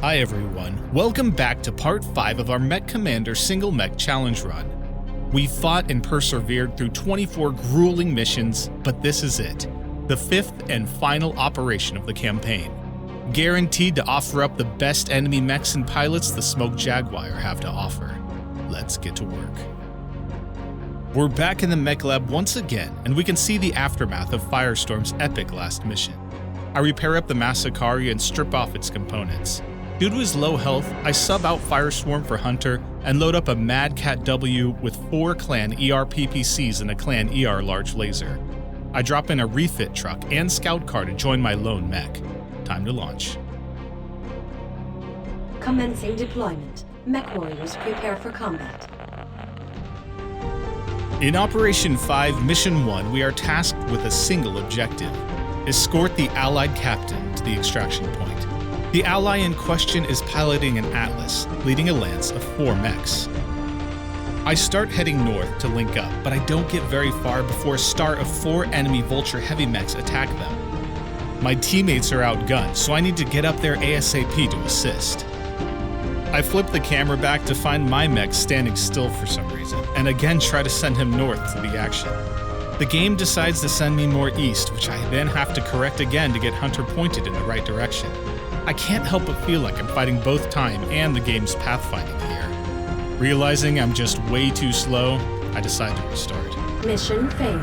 Hi everyone, welcome back to Part 5 of our MechCommander Single Mech Challenge Run. We fought and persevered through 24 grueling missions, but this is it, the 5th and final operation of the campaign. Guaranteed to offer up the best enemy mechs and pilots the Smoke Jaguar have to offer. Let's get to work. We're back in the mech lab once again, and we can see the aftermath of Firestorm's epic last mission. I repair up the Massacre and strip off its components. Due to his low health, I sub out Firestorm for Hunter and load up a Mad Cat W with 4 Clan ER PPCs and a Clan ER large laser. I drop in a refit truck and scout car to join my lone mech. Time to launch. Commencing deployment. Mech warriors prepare for combat. In Operation 5, Mission 1, we are tasked with a single objective: escort the Allied captain to the extraction point. The ally in question is piloting an Atlas, leading a lance of 4 mechs. I start heading north to link up, but I don't get very far before a start of 4 enemy Vulture heavy mechs attack them. My teammates are outgunned, so I need to get up there ASAP to assist. I flip the camera back to find my mech standing still for some reason, and again try to send him north to the action. The game decides to send me more east, which I then have to correct again to get Hunter pointed in the right direction. I can't help but feel like I'm fighting both time and the game's pathfinding here. Realizing I'm just way too slow, I decide to restart. Mission failed.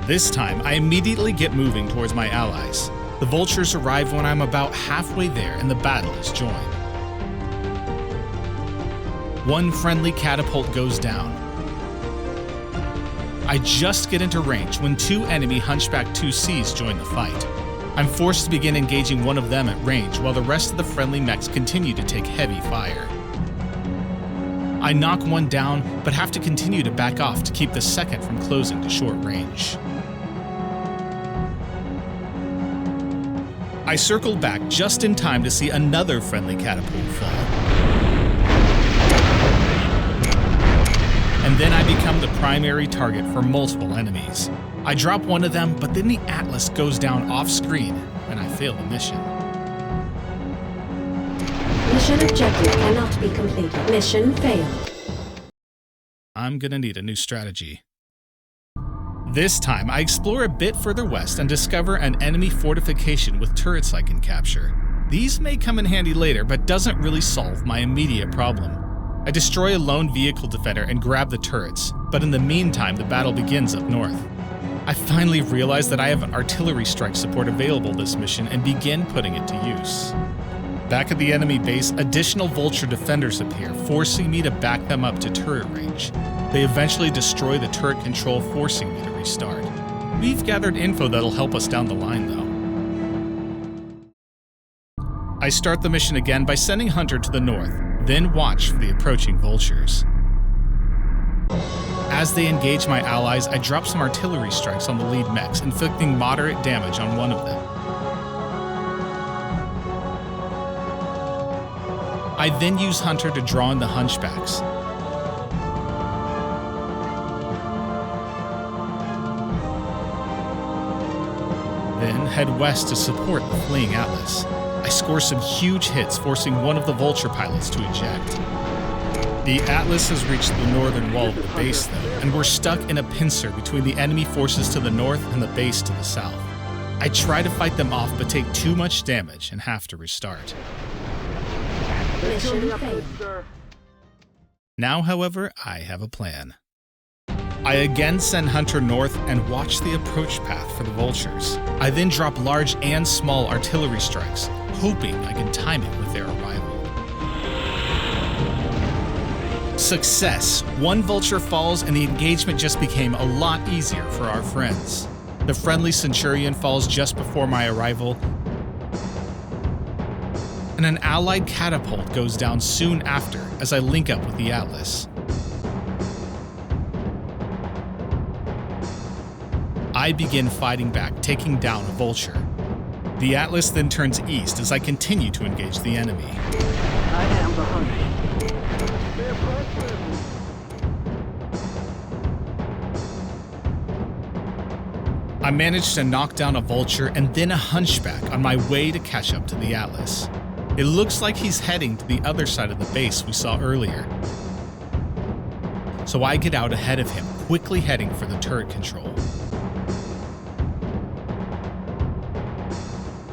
This time, I immediately get moving towards my allies. The Vultures arrive when I'm about halfway there and the battle is joined. One friendly catapult goes down. I just get into range when 2 enemy Hunchback 2Cs join the fight. I'm forced to begin engaging one of them at range while the rest of the friendly mechs continue to take heavy fire. I knock one down, but have to continue to back off to keep the second from closing to short range. I circle back just in time to see another friendly catapult fall. And then I become the primary target for multiple enemies. I drop one of them, but then the Atlas goes down off-screen, and I fail the mission. Mission objective cannot be completed. Mission failed. I'm gonna need a new strategy. This time, I explore a bit further west and discover an enemy fortification with turrets I can capture. These may come in handy later, but doesn't really solve my immediate problem. I destroy a lone vehicle defender and grab the turrets, but in the meantime, the battle begins up north. I finally realize that I have an artillery strike support available this mission and begin putting it to use. Back at the enemy base, additional Vulture defenders appear, forcing me to back them up to turret range. They eventually destroy the turret control, forcing me to restart. We've gathered info that'll help us down the line, though. I start the mission again by sending Hunter to the north, then watch for the approaching Vultures. As they engage my allies, I drop some artillery strikes on the lead mechs, inflicting moderate damage on one of them. I then use Hunter to draw in the Hunchbacks. Then head west to support the fleeing Atlas. I score some huge hits, forcing one of the Vulture pilots to eject. The Atlas has reached the northern wall of the base, though, and we're stuck in a pincer between the enemy forces to the north and the base to the south. I try to fight them off, but take too much damage and have to restart. Mission failed. Now, however, I have a plan. I again send Hunter north and watch the approach path for the Vultures. I then drop large and small artillery strikes, hoping I can time it with their arrival. Success! 1 Vulture falls and the engagement just became a lot easier for our friends. The friendly Centurion falls just before my arrival, and an allied catapult goes down soon after as I link up with the Atlas. I begin fighting back, taking down a Vulture. The Atlas then turns east as I continue to engage the enemy. I am the hunter. I managed to knock down a vulture and then a hunchback on my way to catch up to the Atlas. It looks like he's heading to the other side of the base we saw earlier. So I get out ahead of him, quickly heading for the turret control.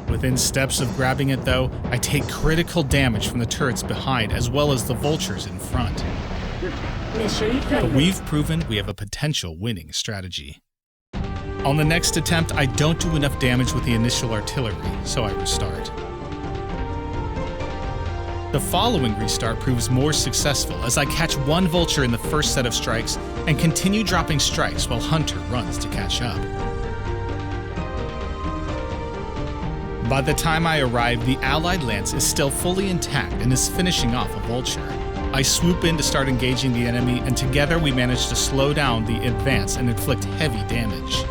Within steps of grabbing it though, I take critical damage from the turrets behind as well as the vultures in front. Mission But failed. we've proven we have a potential winning strategy. On the next attempt, I don't do enough damage with the initial artillery, so I restart. The following restart proves more successful as I catch one vulture in the first set of strikes and continue dropping strikes while Hunter runs to catch up. By the time I arrive, the Allied lance is still fully intact and is finishing off a vulture. I swoop in to start engaging the enemy, and together we manage to slow down the advance and inflict heavy damage.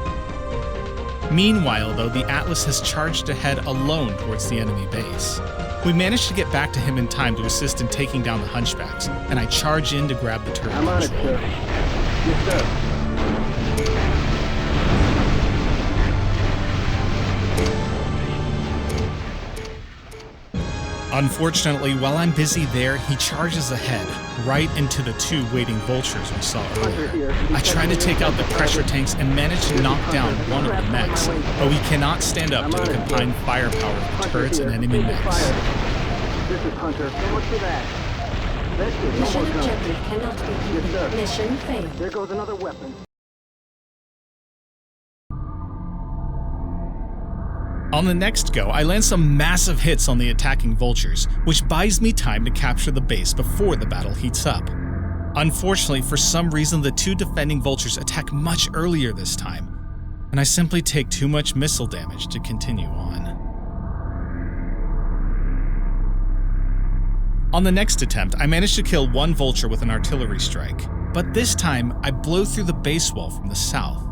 Meanwhile, though, the Atlas has charged ahead alone towards the enemy base. We manage to get back to him in time to assist in taking down the hunchbacks, and I charge in to grab the turret I'm on it, control. sir. Yes, sir. Unfortunately, while I'm busy there, he charges ahead, right into the two waiting vultures we saw earlier. I try to take out the pressure tanks and manage to knock down one of the mechs, but we cannot stand up to the combined firepower of the turrets and enemy mechs. This is Hunter. So much for that. That's it. No Mission more guns. objective cannot be completed. sir. Mission failed. There goes another weapon. On the next go, I land some massive hits on the attacking vultures, which buys me time to capture the base before the battle heats up. Unfortunately, for some reason, the two defending vultures attack much earlier this time, and I simply take too much missile damage to continue on. On the next attempt, I manage to kill one vulture with an artillery strike, but this time I blow through the base wall from the south.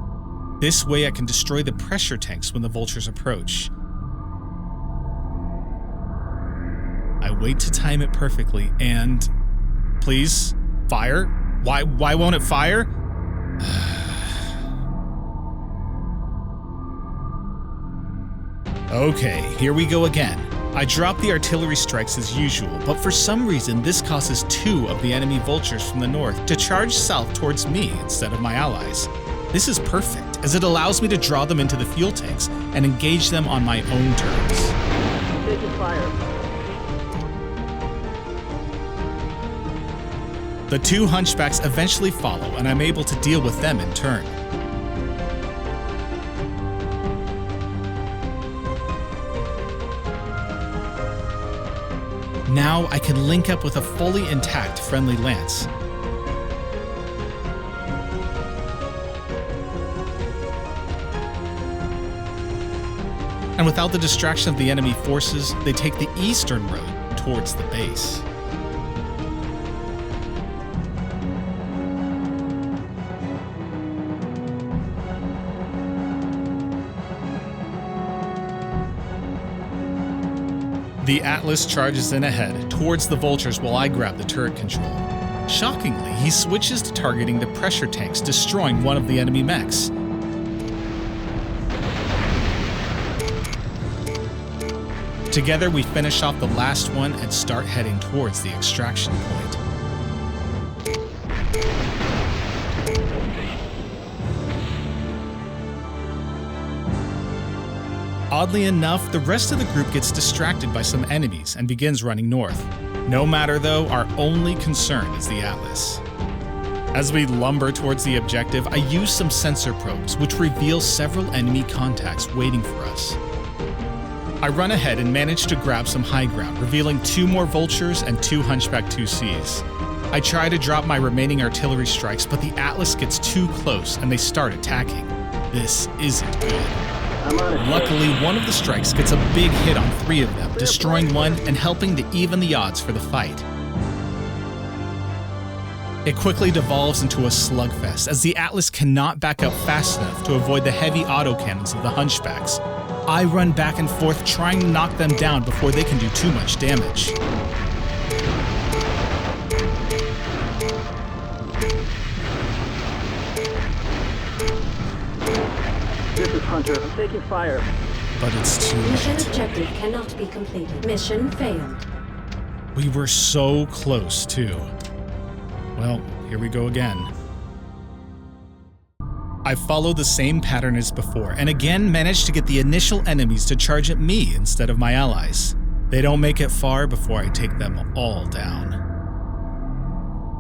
This way I can destroy the pressure tanks when the vultures approach. I wait to time it perfectly and... Please, fire? Why won't it fire? Okay, here we go again. I drop the artillery strikes as usual, but for some reason this causes two of the enemy vultures from the north to charge south towards me instead of my allies. This is perfect, as it allows me to draw them into the fuel tanks and engage them on my own terms. Taking fire. The two hunchbacks eventually follow, and I'm able to deal with them in turn. Now I can link up with a fully intact friendly lance. And without the distraction of the enemy forces, they take the eastern road towards the base. The Atlas charges in ahead towards the vultures while I grab the turret control. Shockingly, he switches to targeting the pressure tanks, destroying one of the enemy mechs. Together, we finish off the last one and start heading towards the extraction point. Oddly enough, the rest of the group gets distracted by some enemies and begins running north. No matter though, our only concern is the Atlas. As we lumber towards the objective, I use some sensor probes, which reveal several enemy contacts waiting for us. I run ahead and manage to grab some high ground, revealing two more vultures and two Hunchback 2Cs. I try to drop my remaining artillery strikes, but the Atlas gets too close and they start attacking. This isn't good. I'm on it. Luckily, one of the strikes gets a big hit on three of them, destroying one and helping to even the odds for the fight. It quickly devolves into a slugfest, as the Atlas cannot back up fast enough to avoid the heavy autocannons of the Hunchbacks. I run back and forth trying to knock them down before they can do too much damage. This is Hunter. I'm taking fire. But it's too Mission late. objective cannot be completed. Mission failed. We were so close, too. Well, here we go again. I followed the same pattern as before, and again managed to get the initial enemies to charge at me instead of my allies. They don't make it far before I take them all down.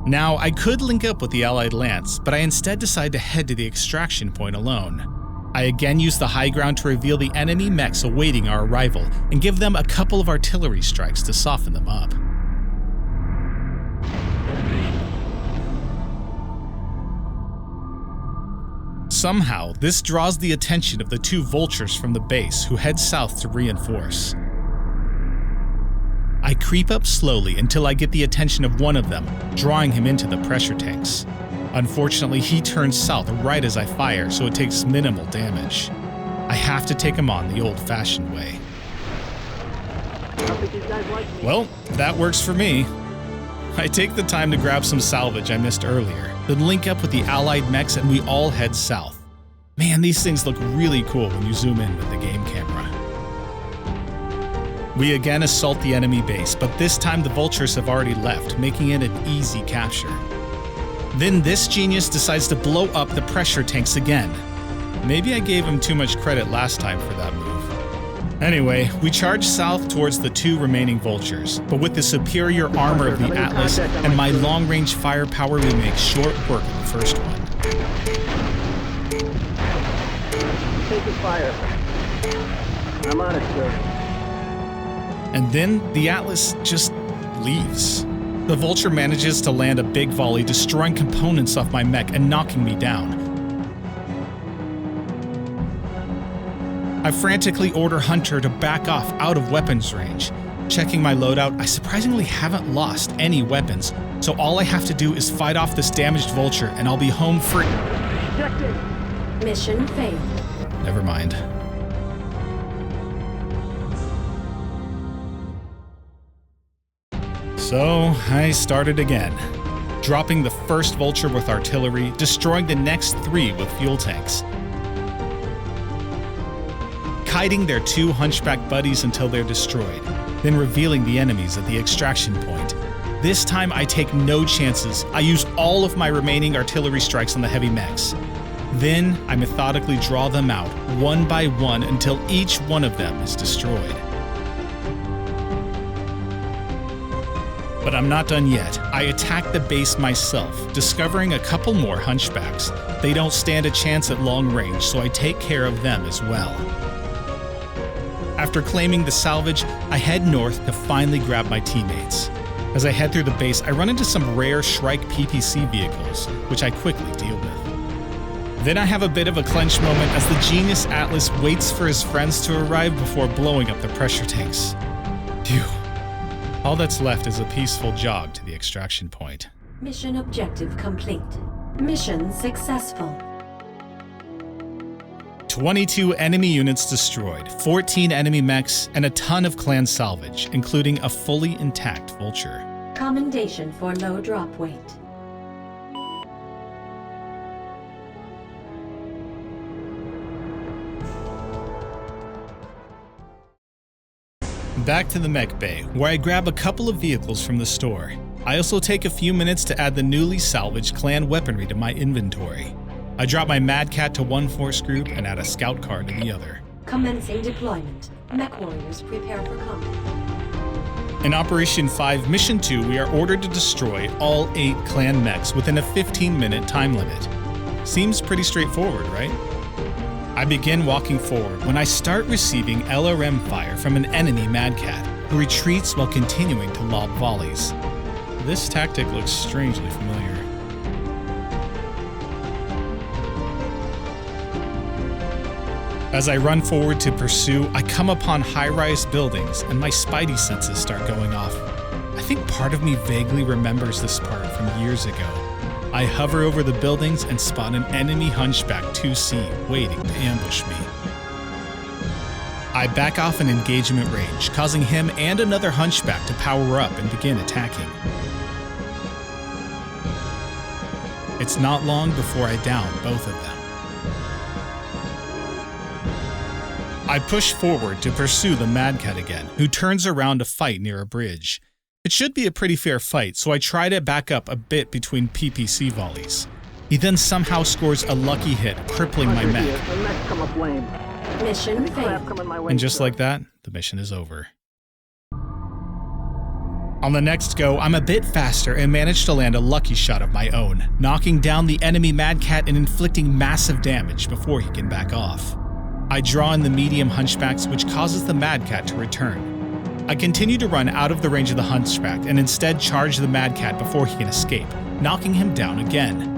Now, I could link up with the allied lance, but I instead decide to head to the extraction point alone. I again use the high ground to reveal the enemy mechs awaiting our arrival, and give them a couple of artillery strikes to soften them up. Somehow, this draws the attention of the two vultures from the base who head south to reinforce. I creep up slowly until I get the attention of one of them, drawing him into the pressure tanks. Unfortunately, he turns south right as I fire, so it takes minimal damage. I have to take him on the old-fashioned way. I don't think these guys like me. Well, that works for me. I take the time to grab some salvage I missed earlier, then link up with the allied mechs and we all head south. Man, these things look really cool when you zoom in with the game camera. We again assault the enemy base, but this time the vultures have already left, making it an easy capture. Then this genius decides to blow up the pressure tanks again. Maybe I gave him too much credit last time for that move. Anyway, we charge south towards the two remaining vultures, but with the superior armor of the Atlas and my long-range firepower, we make short work of the first one. Taking fire. I'm on it, sir. And then the Atlas just leaves. The vulture manages to land a big volley, destroying components off my mech and knocking me down. I frantically order Hunter to back off out of weapons range. Checking my loadout, I surprisingly haven't lost any weapons, so all I have to do is fight off this damaged vulture and I'll be home free. Objective. Mission failed. Never mind. So I started again, dropping the first vulture with artillery, destroying the next 3 with fuel tanks, kiting their 2 hunchback buddies until they're destroyed, then revealing the enemies at the extraction point. This time I take no chances. I use all of my remaining artillery strikes on the heavy mechs. Then I methodically draw them out, one by one, until each one of them is destroyed. But I'm not done yet. I attack the base myself, discovering a couple more hunchbacks. They don't stand a chance at long range, so I take care of them as well. After claiming the salvage, I head north to finally grab my teammates. As I head through the base, I run into some rare Shrike PPC vehicles, which I quickly deal with. Then I have a bit of a clench moment as the genius Atlas waits for his friends to arrive before blowing up the pressure tanks. Phew. All that's left is a peaceful jog to the extraction point. Mission objective complete. Mission successful. 22 enemy units destroyed, 14 enemy mechs, and a ton of clan salvage, including a fully intact vulture. Commendation for low drop weight. Back to the mech bay, where I grab a couple of vehicles from the store. I also take a few minutes to add the newly salvaged clan weaponry to my inventory. I drop my Mad Cat to one force group and add a scout car to the other. Commencing deployment. Mech warriors prepare for combat. In Operation 5 Mission 2, we are ordered to destroy all 8 clan mechs within a 15-minute time limit. Seems pretty straightforward, right? I begin walking forward when I start receiving LRM fire from an enemy Mad Cat, who retreats while continuing to lob volleys. This tactic looks strangely familiar. As I run forward to pursue, I come upon high-rise buildings and my spidey senses start going off. I think part of me vaguely remembers this part from years ago. I hover over the buildings and spot an enemy hunchback 2C waiting to ambush me. I back off in engagement range, causing him and another hunchback to power up and begin attacking. It's not long before I down both of them. I push forward to pursue the Mad Cat again, who turns around to fight near a bridge. It should be a pretty fair fight, so I try to back up a bit between PPC volleys. He then somehow scores a lucky hit, crippling my Hunter mech. here. The mech's come aflame. Mission Any crap failed. coming my way, And just sir. like that, the mission is over. On the next go, I'm a bit faster and manage to land a lucky shot of my own, knocking down the enemy Mad Cat and inflicting massive damage before he can back off. I draw in the medium hunchbacks, which causes the Mad Cat to return. I continue to run out of the range of the hunchback and instead charge the Mad Cat before he can escape, knocking him down again.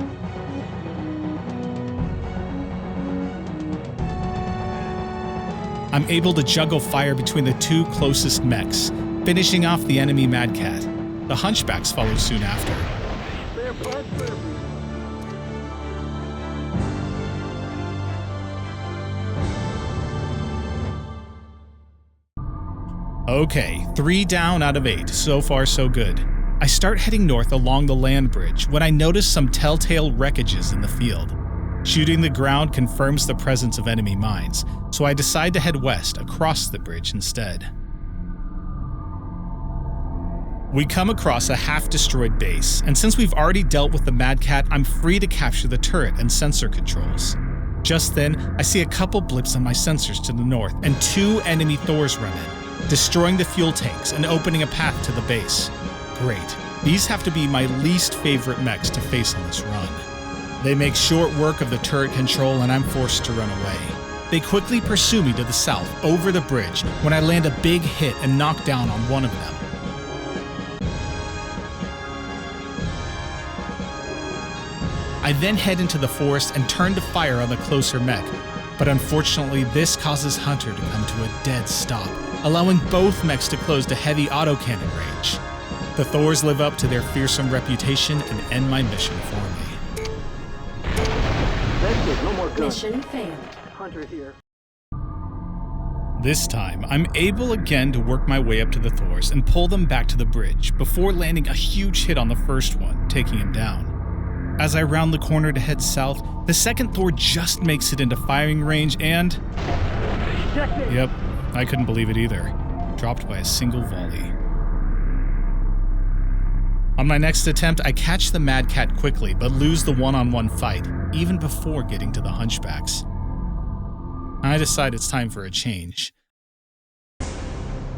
I'm able to juggle fire between the two closest mechs, finishing off the enemy Mad Cat. The hunchbacks follow soon after. Fair blood service. Okay, 3 down out of 8, so far so good. I start heading north along the land bridge when I notice some telltale wreckages in the field. Shooting the ground confirms the presence of enemy mines, so I decide to head west across the bridge instead. We come across a half-destroyed base, and since we've already dealt with the Mad Cat, I'm free to capture the turret and sensor controls. Just then, I see a couple blips on my sensors to the north, and 2 enemy Thors run in, destroying the fuel tanks and opening a path to the base. Great. These have to be my least favorite mechs to face on this run. They make short work of the turret control and I'm forced to run away. They quickly pursue me to the south, over the bridge, when I land a big hit and knock down on one of them. I then head into the forest and turn to fire on the closer mech, but unfortunately this causes Hunter to come to a dead stop, allowing both mechs to close to heavy autocannon range. The Thors live up to their fearsome reputation and end my mission for me. That's it. No more guns. Mission failed. Hunter here. This time, I'm able again to work my way up to the Thors and pull them back to the bridge before landing a huge hit on the first one, taking him down. As I round the corner to head south, the second Thor just makes it into firing range and... Check it. Yep, I couldn't believe it either. Dropped by a single volley. On my next attempt, I catch the Mad Cat quickly, but lose the one-on-one fight, even before getting to the hunchbacks. I decide it's time for a change.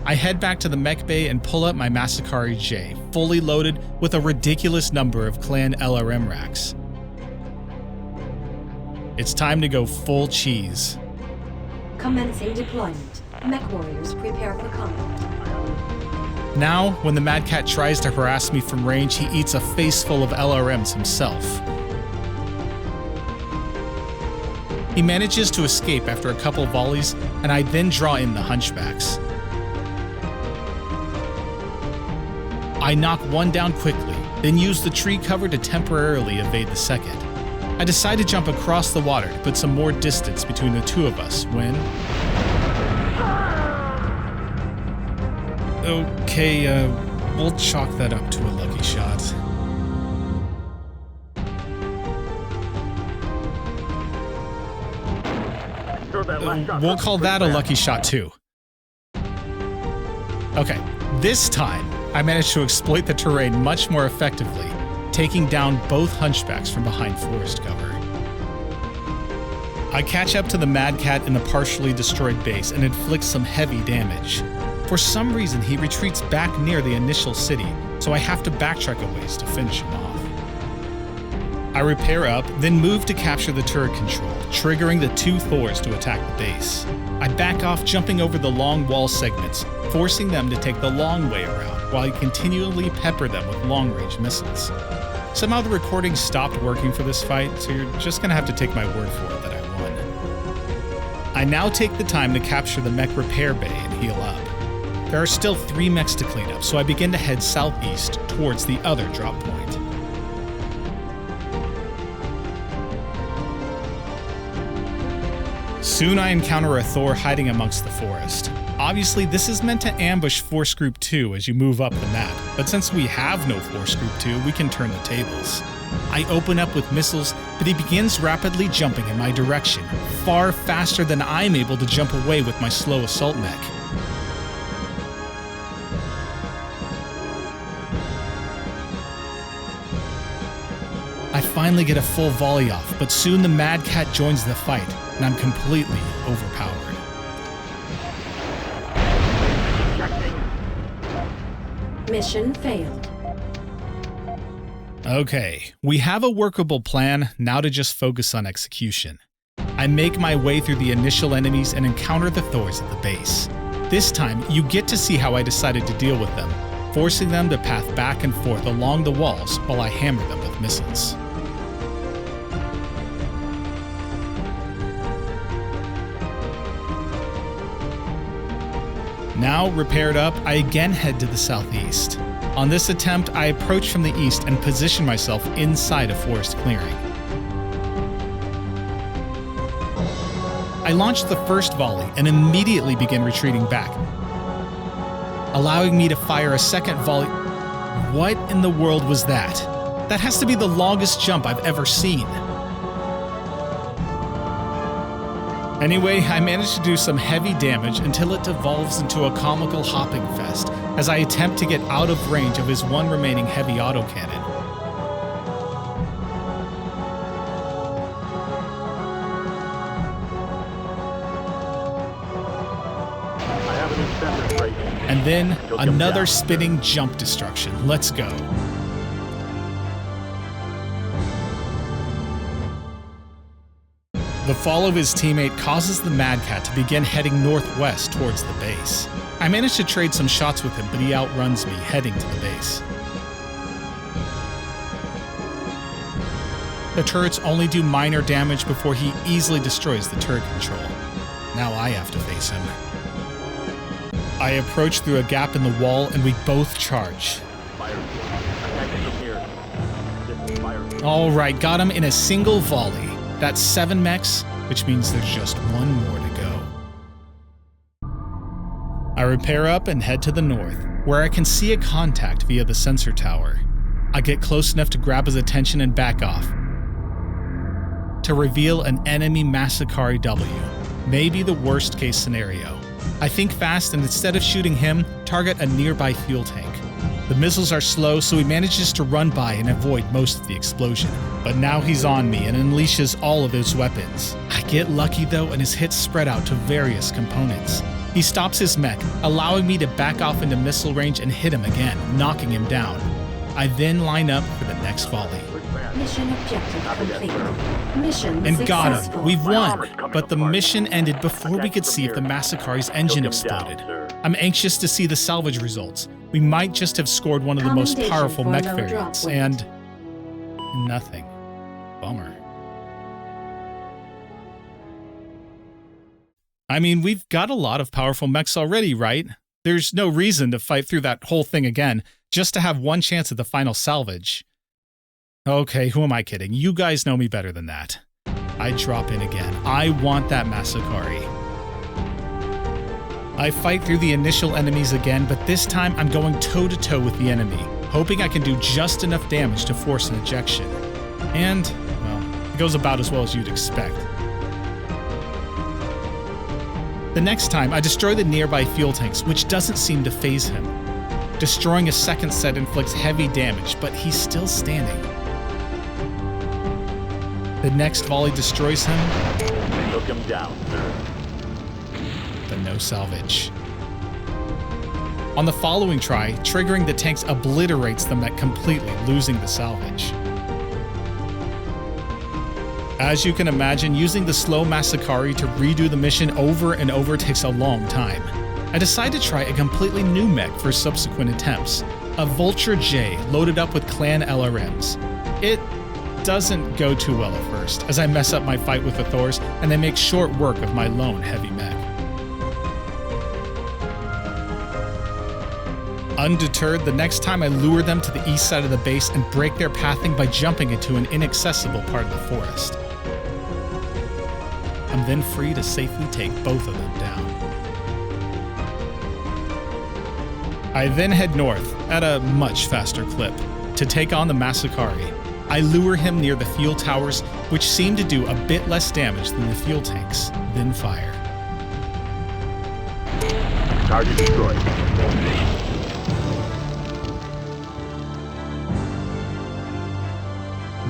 I head back to the mech bay and pull up my Masakari J, fully loaded with a ridiculous number of clan LRM racks. It's time to go full cheese. Commencing deployment. Mech warriors prepare for combat. Now, when the Mad Cat tries to harass me from range, he eats a face full of LRMs himself. He manages to escape after a couple volleys, and I then draw in the hunchbacks. I knock one down quickly, then use the tree cover to temporarily evade the second. I decide to jump across the water to put some more distance between the two of us when... Okay, we'll chalk that up to a lucky shot. Throw that last shot. We'll call that a lucky shot too. Okay, this time I managed to exploit the terrain much more effectively, taking down both hunchbacks from behind forest cover. I catch up to the Mad Cat in the partially destroyed base and inflict some heavy damage. For some reason, he retreats back near the initial city, so I have to backtrack a ways to finish him off. I repair up, then move to capture the turret control, triggering the two Thors to attack the base. I back off, jumping over the long wall segments, forcing them to take the long way around, while I continually pepper them with long-range missiles. Somehow the recording stopped working for this fight, so you're just gonna have to take my word for it that I won. I now take the time to capture the mech repair bay and heal up. There are still 3 mechs to clean up, so I begin to head southeast towards the other drop point. Soon I encounter a Thor hiding amongst the forest. Obviously, this is meant to ambush Force Group 2 as you move up the map, but since we have no Force Group 2, we can turn the tables. I open up with missiles, but he begins rapidly jumping in my direction, far faster than I'm able to jump away with my slow assault mech. I finally get a full volley off, but soon the Mad Cat joins the fight, and I'm completely overpowered. Mission failed. Okay, we have a workable plan, now to just focus on execution. I make my way through the initial enemies and encounter the Thors at the base. This time, you get to see how I decided to deal with them, forcing them to path back and forth along the walls while I hammer them with missiles. Now repaired up, I again head to the southeast. On this attempt, I approach from the east and position myself inside a forest clearing. I launch the first volley and immediately begin retreating back, allowing me to fire a second volley. What in the world was that? That has to be the longest jump I've ever seen. Anyway, I managed to do some heavy damage until it devolves into a comical hopping fest as I attempt to get out of range of his one remaining heavy autocannon. And then another spinning jump destruction. Let's go. The fall of his teammate causes the Mad Cat to begin heading northwest towards the base. I manage to trade some shots with him, but he outruns me, heading to the base. The turrets only do minor damage before he easily destroys the turret control. Now I have to face him. I approach through a gap in the wall and we both charge. Alright, got him in a single volley. That's 7 mechs, which means there's just one more to go. I repair up and head to the north, where I can see a contact via the sensor tower. I get close enough to grab his attention and back off, to reveal an enemy Massacre W, maybe the worst case scenario. I think fast and instead of shooting him, target a nearby fuel tank. The missiles are slow, so he manages to run by and avoid most of the explosion. But now he's on me and unleashes all of his weapons. I get lucky though, and his hits spread out to various components. He stops his mech, allowing me to back off into missile range and hit him again, knocking him down. I then line up for the next volley. Mission objective complete. Mission And successful. got him! We've won! But the mission ended before we could see if the Massacre's engine exploded. I'm anxious to see the salvage results. We might just have scored one of the most powerful mech variants, and nothing. Bummer. I mean, we've got a lot of powerful mechs already, right? There's no reason to fight through that whole thing again, just to have one chance at the final salvage. Okay, who am I kidding? You guys know me better than that. I drop in again. I want that Massacre. I fight through the initial enemies again, but this time I'm going toe-to-toe with the enemy, hoping I can do just enough damage to force an ejection. And, well, it goes about as well as you'd expect. The next time, I destroy the nearby fuel tanks, which doesn't seem to faze him. Destroying a second set inflicts heavy damage, but he's still standing. The next volley destroys him. Took him down, sir. But no salvage. On the following try, triggering the tanks obliterates the mech completely, losing the salvage. As you can imagine, using the slow Massacre to redo the mission over and over takes a long time. I decide to try a completely new mech for subsequent attempts, a Vulture J loaded up with clan LRMs. It doesn't go too well at first, as I mess up my fight with the Thors and they make short work of my lone heavy mech. Undeterred, the next time I lure them to the east side of the base and break their pathing by jumping into an inaccessible part of the forest. I'm then free to safely take both of them down. I then head north, at a much faster clip, to take on the Massacre. I lure him near the fuel towers, which seem to do a bit less damage than the fuel tanks, then fire. Target destroyed.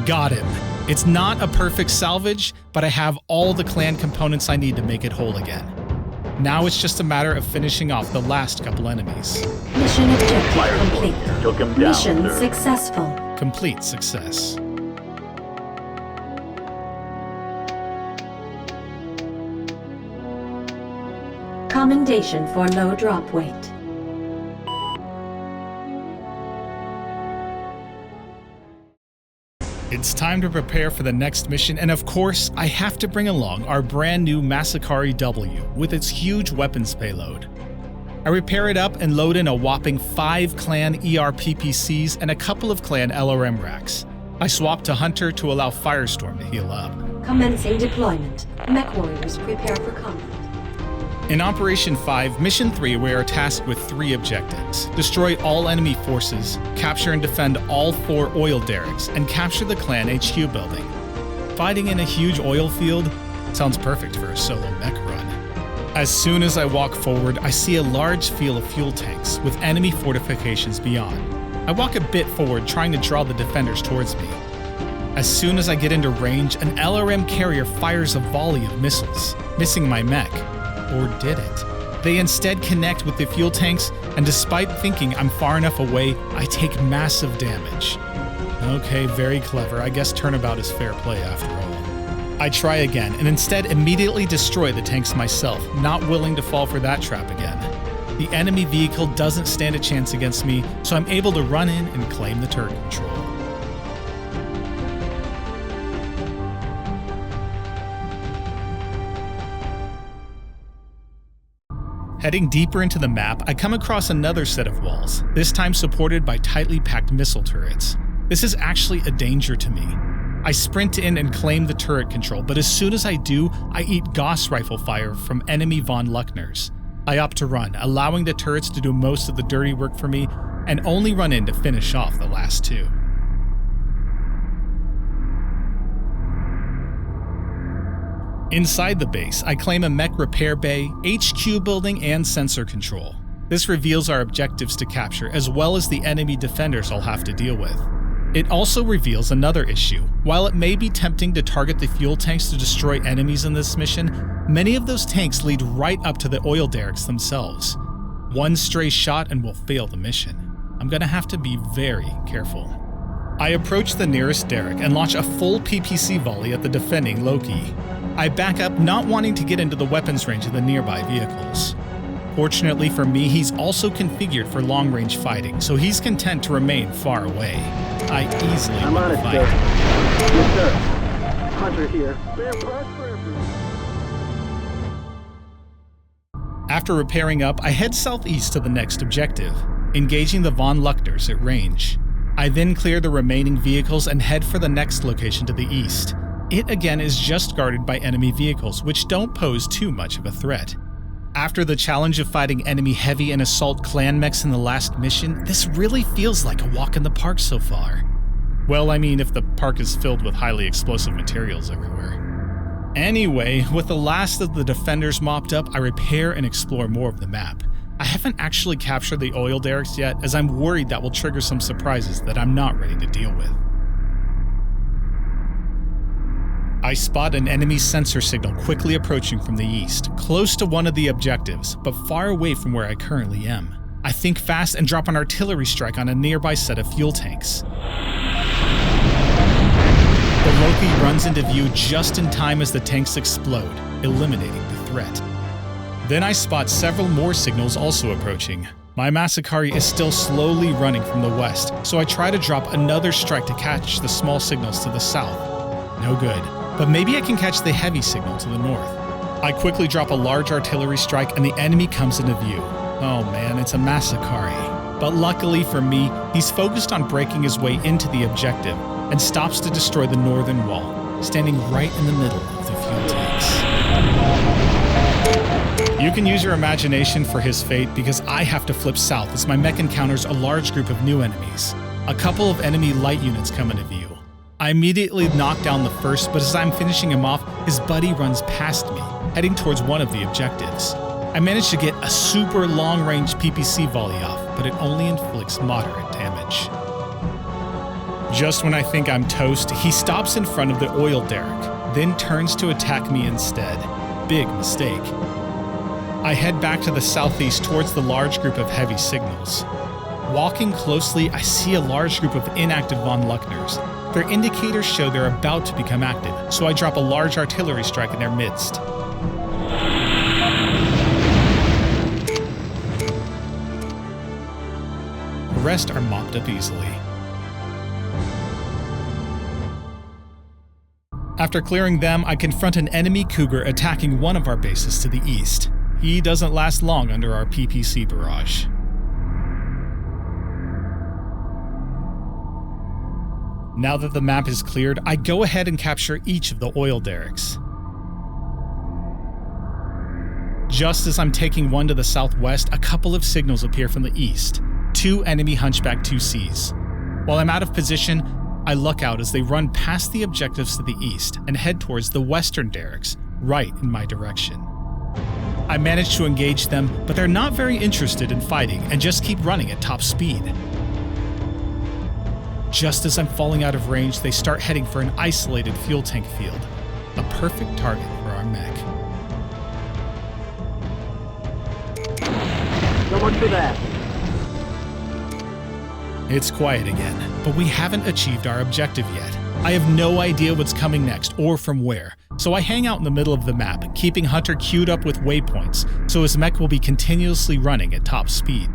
Got him. It's not a perfect salvage, but I have all the clan components I need to make it whole again. Now it's just a matter of finishing off the last couple enemies. Mission objective complete. Took him down, Mission sir. successful. Complete success. Commendation for low drop weight. It's time to prepare for the next mission, and of course, I have to bring along our brand new Masakari W with its huge weapons payload. I repair it up and load in a whopping 5 clan ERPPCs and a couple of clan LRM racks. I swap to Hunter to allow Firestorm to heal up. Commencing deployment. Mech warriors prepare for combat. In Operation 5, Mission 3, we are tasked with 3 objectives. Destroy all enemy forces, capture and defend all 4 oil derricks, and capture the clan HQ building. Fighting in a huge oil field sounds perfect for a solo mech run. As soon as I walk forward, I see a large field of fuel tanks with enemy fortifications beyond. I walk a bit forward, trying to draw the defenders towards me. As soon as I get into range, an LRM carrier fires a volley of missiles, missing my mech. Or did it? They instead connect with the fuel tanks, and despite thinking I'm far enough away, I take massive damage. Okay, very clever. I guess turnabout is fair play after all. I try again, and instead immediately destroy the tanks myself, not willing to fall for that trap again. The enemy vehicle doesn't stand a chance against me, so I'm able to run in and claim the turret control. Heading deeper into the map, I come across another set of walls, this time supported by tightly packed missile turrets. This is actually a danger to me. I sprint in and claim the turret control, but as soon as I do, I eat Gauss rifle fire from enemy von Luckners. I opt to run, allowing the turrets to do most of the dirty work for me, and only run in to finish off the last 2. Inside the base, I claim a mech repair bay, HQ building, and sensor control. This reveals our objectives to capture, as well as the enemy defenders I'll have to deal with. It also reveals another issue. While it may be tempting to target the fuel tanks to destroy enemies in this mission, many of those tanks lead right up to the oil derricks themselves. One stray shot and will fail the mission. I'm gonna have to be very careful. I approach the nearest derrick and launch a full PPC volley at the defending Loki. I back up, not wanting to get into the weapons range of the nearby vehicles. Fortunately for me, he's also configured for long-range fighting, so he's content to remain far away. I easily I'm win on the it, fight. sir. Yes, sir. Hunter here. Spare parts for everyone. After repairing up, I head southeast to the next objective, engaging the von Luckners at range. I then clear the remaining vehicles and head for the next location to the east. It again is just guarded by enemy vehicles, which don't pose too much of a threat. After the challenge of fighting enemy heavy and assault clan mechs in the last mission, this really feels like a walk in the park so far. Well, I mean, if the park is filled with highly explosive materials everywhere. Anyway, with the last of the defenders mopped up, I repair and explore more of the map. I haven't actually captured the oil derricks yet, as I'm worried that will trigger some surprises that I'm not ready to deal with. I spot an enemy sensor signal quickly approaching from the east, close to one of the objectives, but far away from where I currently am. I think fast and drop an artillery strike on a nearby set of fuel tanks. The Loki runs into view just in time as the tanks explode, eliminating the threat. Then I spot several more signals also approaching. My Masakari is still slowly running from the west, so I try to drop another strike to catch the small signals to the south. No good. But maybe I can catch the heavy signal to the north. I quickly drop a large artillery strike and the enemy comes into view. Oh man, it's a Masakari. But luckily for me, he's focused on breaking his way into the objective and stops to destroy the northern wall, standing right in the middle of the fuel tanks. You can use your imagination for his fate because I have to flip south as my mech encounters a large group of new enemies. A couple of enemy light units come into view. I immediately knock down the first, but as I'm finishing him off, his buddy runs past me, heading towards one of the objectives. I manage to get a super long-range PPC volley off, but it only inflicts moderate damage. Just when I think I'm toast, he stops in front of the oil derrick, then turns to attack me instead. Big mistake. I head back to the southeast towards the large group of heavy signals. Walking closely, I see a large group of inactive von Luckners. Their indicators show they're about to become active, so I drop a large artillery strike in their midst. The rest are mopped up easily. After clearing them, I confront an enemy Cougar attacking one of our bases to the east. He doesn't last long under our PPC barrage. Now that the map is cleared, I go ahead and capture each of the oil derricks. Just as I'm taking one to the southwest, a couple of signals appear from the east. 2 enemy Hunchback 2Cs. While I'm out of position, I look out as they run past the objectives to the east and head towards the western derricks, right in my direction. I manage to engage them, but they're not very interested in fighting and just keep running at top speed. Just as I'm falling out of range, they start heading for an isolated fuel tank field, a perfect target for our mech. So much for that. It's quiet again, but we haven't achieved our objective yet. I have no idea what's coming next or from where, so I hang out in the middle of the map, keeping Hunter queued up with waypoints, so his mech will be continuously running at top speed.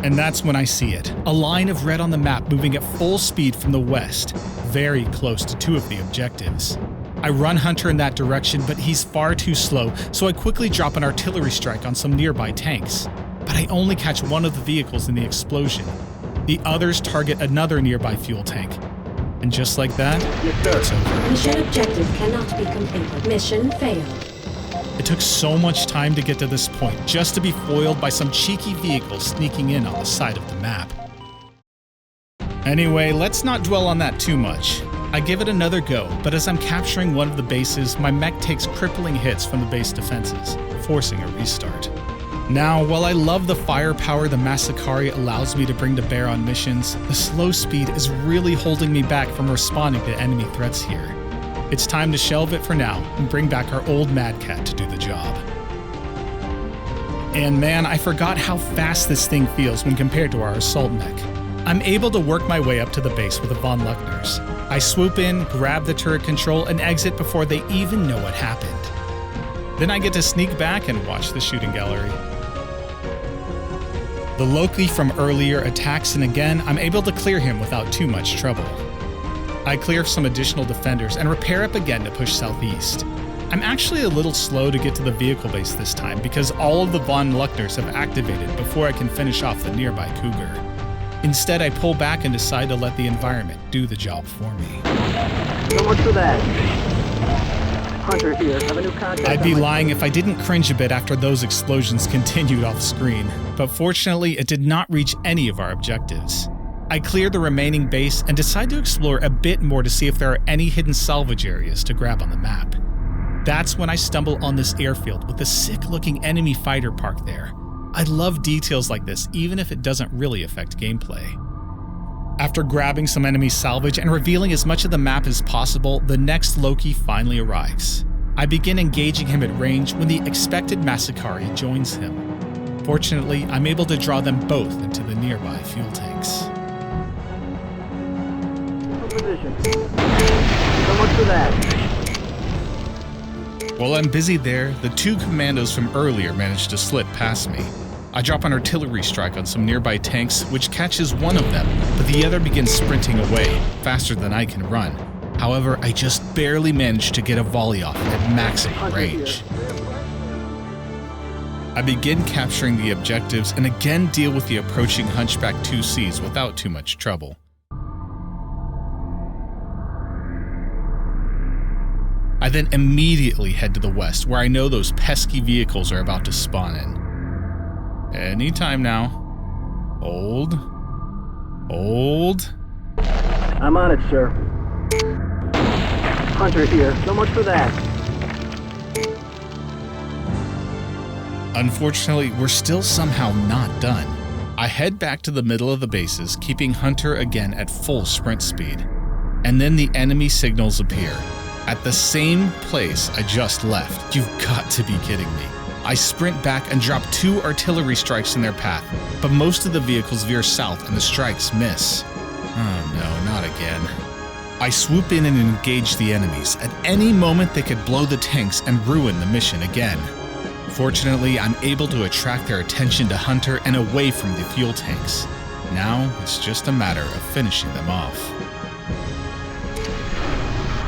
And that's when I see it, a line of red on the map moving at full speed from the west, very close to 2 of the objectives. I run Hunter in that direction, but he's far too slow, so I quickly drop an artillery strike on some nearby tanks. But I only catch one of the vehicles in the explosion. The others target another nearby fuel tank. And just like that, it's over. Mission objective cannot be completed. Mission failed. It took so much time to get to this point, just to be foiled by some cheeky vehicle sneaking in on the side of the map. Anyway, let's not dwell on that too much. I give it another go, but as I'm capturing one of the bases, my mech takes crippling hits from the base defenses, forcing a restart. Now, while I love the firepower the Massacre allows me to bring to bear on missions, the slow speed is really holding me back from responding to enemy threats here. It's time to shelve it for now and bring back our old Mad Cat to do the job. And man, I forgot how fast this thing feels when compared to our assault mech. I'm able to work my way up to the base with the von Luckners. I swoop in, grab the turret control, and exit before they even know what happened. Then I get to sneak back and watch the shooting gallery. The Loki from earlier attacks, and again, I'm able to clear him without too much trouble. I clear some additional defenders and repair up again to push southeast. I'm actually a little slow to get to the vehicle base this time because all of the von Luckners have activated before I can finish off the nearby Cougar. Instead, I pull back and decide to let the environment do the job for me. So much for that. Hunter here. Have a new contact. I'd be lying if I didn't cringe a bit after those explosions continued off screen, but fortunately it did not reach any of our objectives. I clear the remaining base and decide to explore a bit more to see if there are any hidden salvage areas to grab on the map. That's when I stumble on this airfield with the sick-looking enemy fighter parked there. I love details like this, even if it doesn't really affect gameplay. After grabbing some enemy salvage and revealing as much of the map as possible, the next Loki finally arrives. I begin engaging him at range when the expected Massacre joins him. Fortunately, I'm able to draw them both into the nearby fuel tanks. Position. So much for that. While I'm busy there, the 2 commandos from earlier manage to slip past me. I drop an artillery strike on some nearby tanks, which catches one of them, but the other begins sprinting away, faster than I can run. However, I just barely manage to get a volley off at maximum range. I begin capturing the objectives and again deal with the approaching Hunchback 2Cs without too much trouble. I then immediately head to the west, where I know those pesky vehicles are about to spawn in. Anytime now. Hold. I'm on it, sir. Hunter here. So much for that. Unfortunately, we're still somehow not done. I head back to the middle of the bases, keeping Hunter again at full sprint speed. And then the enemy signals appear. At the same place I just left. You've got to be kidding me. I sprint back and drop 2 artillery strikes in their path, but most of the vehicles veer south and the strikes miss. Oh no, not again. I swoop in and engage the enemies. At any moment they could blow the tanks and ruin the mission again. Fortunately, I'm able to attract their attention to Hunter and away from the fuel tanks. Now, it's just a matter of finishing them off.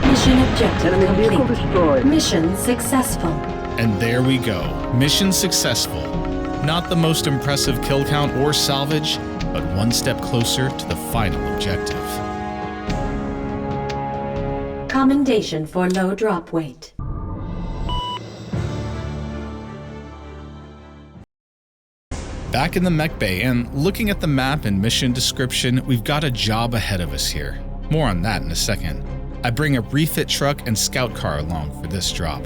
Mission objective Enemy vehicle complete. destroyed. Mission successful. And there we go. Mission successful. Not the most impressive kill count or salvage, but one step closer to the final objective. Commendation for low drop weight. Back in the mech bay and looking at the map and mission description, we've got a job ahead of us here. More on that in a second. I bring a refit truck and scout car along for this drop.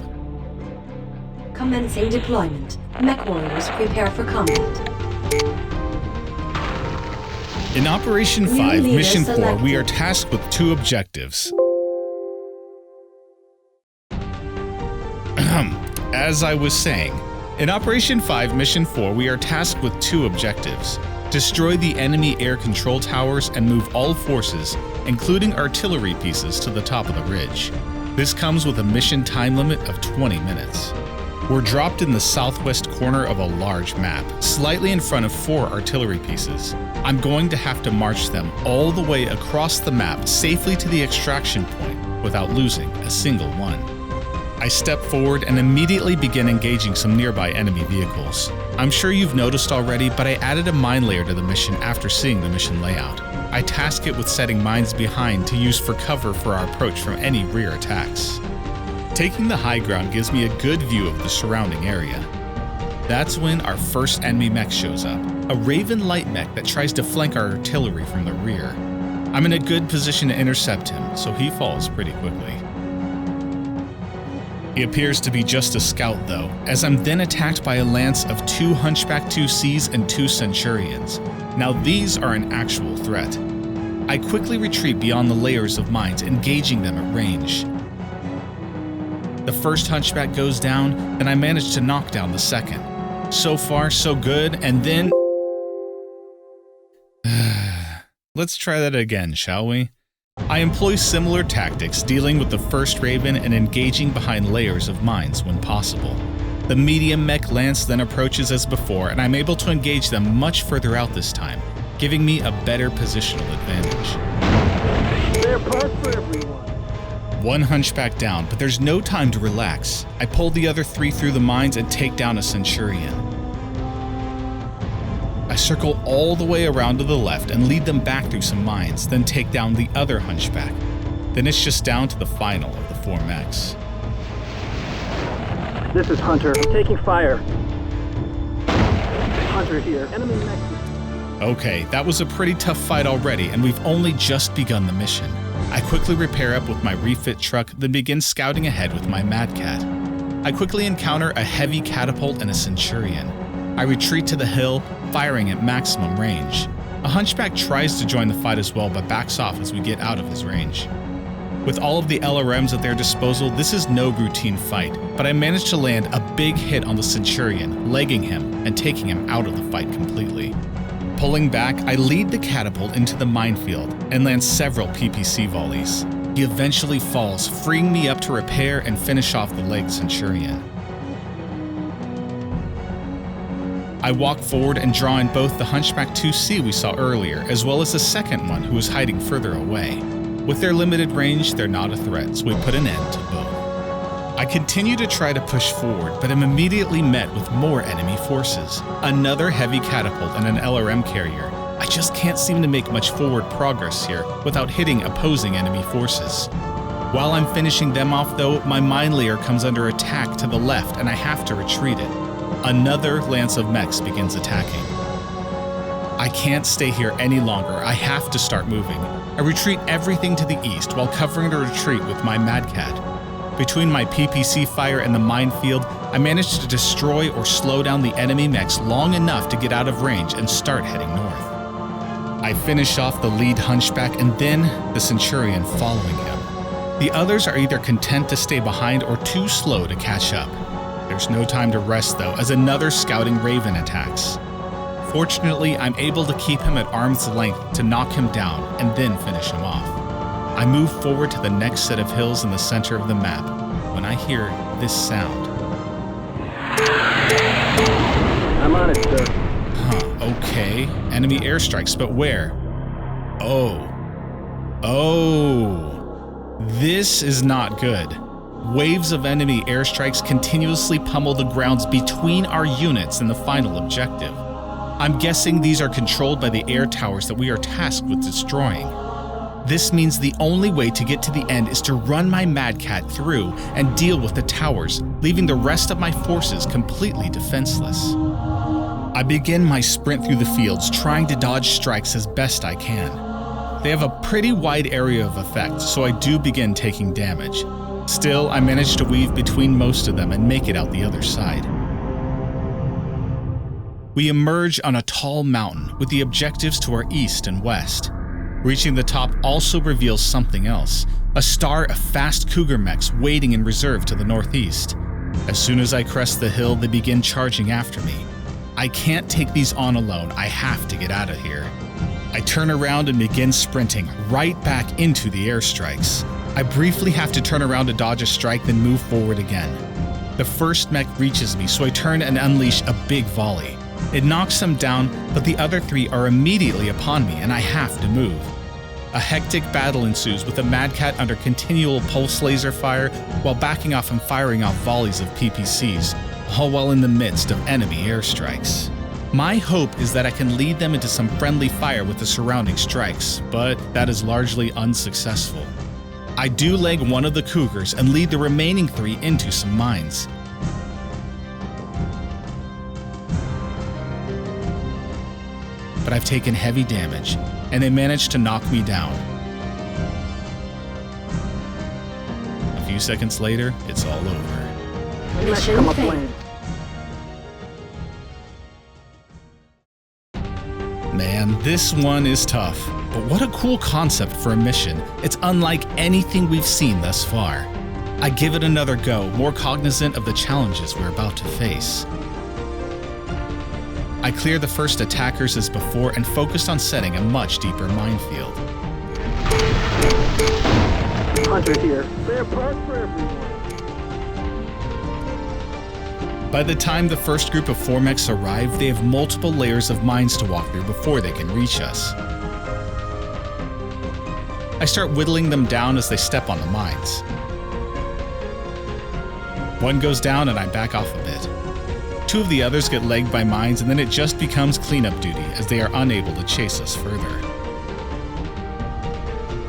Commencing deployment. Mech warriors prepare for combat. In Operation New 5, leader Mission 4, selected. we are tasked with 2 objectives. As I was saying, in Operation 5, Mission 4, we are tasked with 2 objectives. Destroy the enemy air control towers and move all forces, including artillery pieces, to the top of the ridge. This comes with a mission time limit of 20 minutes. We're dropped in the southwest corner of a large map, slightly in front of 4 artillery pieces. I'm going to have to march them all the way across the map safely to the extraction point without losing a single one. I step forward and immediately begin engaging some nearby enemy vehicles. I'm sure you've noticed already, but I added a mine layer to the mission after seeing the mission layout. I task it with setting mines behind to use for cover for our approach from any rear attacks. Taking the high ground gives me a good view of the surrounding area. That's when our first enemy mech shows up, a Raven light mech that tries to flank our artillery from the rear. I'm in a good position to intercept him, so he falls pretty quickly. He appears to be just a scout though, as I'm then attacked by a lance of 2 Hunchback 2Cs and 2 Centurions. Now these are an actual threat. I quickly retreat beyond the layers of mines, engaging them at range. The first Hunchback goes down, and I manage to knock down the second. So far, so good, and then... Let's try that again, shall we? I employ similar tactics, dealing with the first Raven and engaging behind layers of mines when possible. The medium mech lance then approaches as before, and I'm able to engage them much further out this time, giving me a better positional advantage. Spare parts for everyone. 1 Hunchback down, but there's no time to relax. I pull the other 3 through the mines and take down a Centurion. I circle all the way around to the left and lead them back through some mines, then take down the other Hunchback. Then it's just down to the final of the 4 mechs. This is Hunter. I'm taking fire. Hunter here. Enemy mech. Okay, that was a pretty tough fight already, and we've only just begun the mission. I quickly repair up with my refit truck, then begin scouting ahead with my Mad Cat. I quickly encounter a heavy catapult and a Centurion. I retreat to the hill, firing at maximum range. A Hunchback tries to join the fight as well, but backs off as we get out of his range. With all of the LRMs at their disposal, this is no routine fight, but I manage to land a big hit on the Centurion, legging him and taking him out of the fight completely. Pulling back, I lead the catapult into the minefield and land several PPC volleys. He eventually falls, freeing me up to repair and finish off the leg Centurion. I walk forward and draw in both the Hunchback 2C we saw earlier, as well as the second one who was hiding further away. With their limited range, they're not a threat, so we put an end to both. I continue to try to push forward, but am immediately met with more enemy forces. Another heavy catapult and an LRM carrier. I just can't seem to make much forward progress here without hitting opposing enemy forces. While I'm finishing them off though, my mine layer comes under attack to the left and I have to retreat it. Another lance of mechs begins attacking. I can't stay here any longer. I have to start moving. I retreat everything to the east while covering the retreat with my Mad Cat. Between my PPC fire and the minefield, I managed to destroy or slow down the enemy mechs long enough to get out of range and start heading north. I finish off the lead hunchback and then the Centurion following him. The others are either content to stay behind or too slow to catch up. There's no time to rest though, as another scouting Raven attacks. Fortunately, I'm able to keep him at arm's length to knock him down and then finish him off. I move forward to the next set of hills in the center of the map when I hear this sound. I'm on it, sir. Okay. Enemy airstrikes, but where? Oh. This is not good. Waves of enemy airstrikes continuously pummel the grounds between our units and the final objective. I'm guessing these are controlled by the air towers that we are tasked with destroying. This means the only way to get to the end is to run my Mad Cat through and deal with the towers, leaving the rest of my forces completely defenseless. I begin my sprint through the fields, trying to dodge strikes as best I can. They have a pretty wide area of effect, so I do begin taking damage. Still, I manage to weave between most of them and make it out the other side. We emerge on a tall mountain with the objectives to our east and west. Reaching the top also reveals something else, a star of fast Cougar mechs waiting in reserve to the northeast. As soon as I crest the hill, they begin charging after me. I can't take these on alone, I have to get out of here. I turn around and begin sprinting right back into the airstrikes. I briefly have to turn around to dodge a strike, then move forward again. The first mech reaches me, so I turn and unleash a big volley. It knocks them down, but the other three are immediately upon me, and I have to move. A hectic battle ensues with the Mad Cat under continual pulse laser fire while backing off and firing off volleys of PPCs, all while in the midst of enemy airstrikes. My hope is that I can lead them into some friendly fire with the surrounding strikes, but that is largely unsuccessful. I do leg one of the Cougars and lead the remaining three into some mines. But I've taken heavy damage, and they managed to knock me down. A few seconds later, it's all over. Mission Come up failed. lane. Man, this one is tough, but what a cool concept for a mission. It's unlike anything we've seen thus far. I give it another go, more cognizant of the challenges we're about to face. I clear the first attackers as before and focused on setting a much deeper minefield. Hunter here. Spare parts for everyone. By the time the first group of 4 mechs arrive, they have multiple layers of mines to walk through before they can reach us. I start whittling them down as they step on the mines. One goes down and I back off a bit. 2 of the others get legged by mines, and then it just becomes cleanup duty as they are unable to chase us further.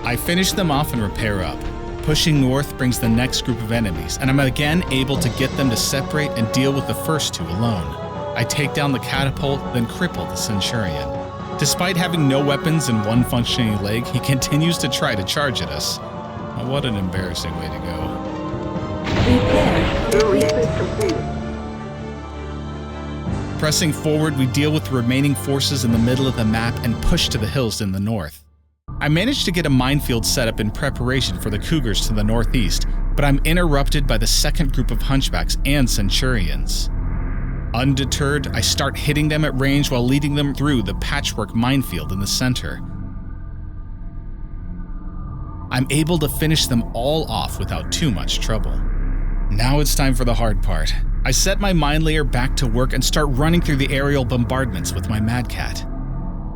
I finish them off and repair up. Pushing north brings the next group of enemies, and I'm again able to get them to separate and deal with the first 2 alone. I take down the catapult, then cripple the Centurion. Despite having no weapons and 1 functioning leg, he continues to try to charge at us. Oh, what an embarrassing way to go. Repair Sir, complete. resync completed. Pressing forward, we deal with the remaining forces in the middle of the map and push to the hills in the north. I managed to get a minefield set up in preparation for the Cougars to the northeast, but I'm interrupted by the second group of hunchbacks and Centurions. Undeterred, I start hitting them at range while leading them through the patchwork minefield in the center. I'm able to finish them all off without too much trouble. Now it's time for the hard part. I set my mine layer back to work and start running through the aerial bombardments with my Mad Cat.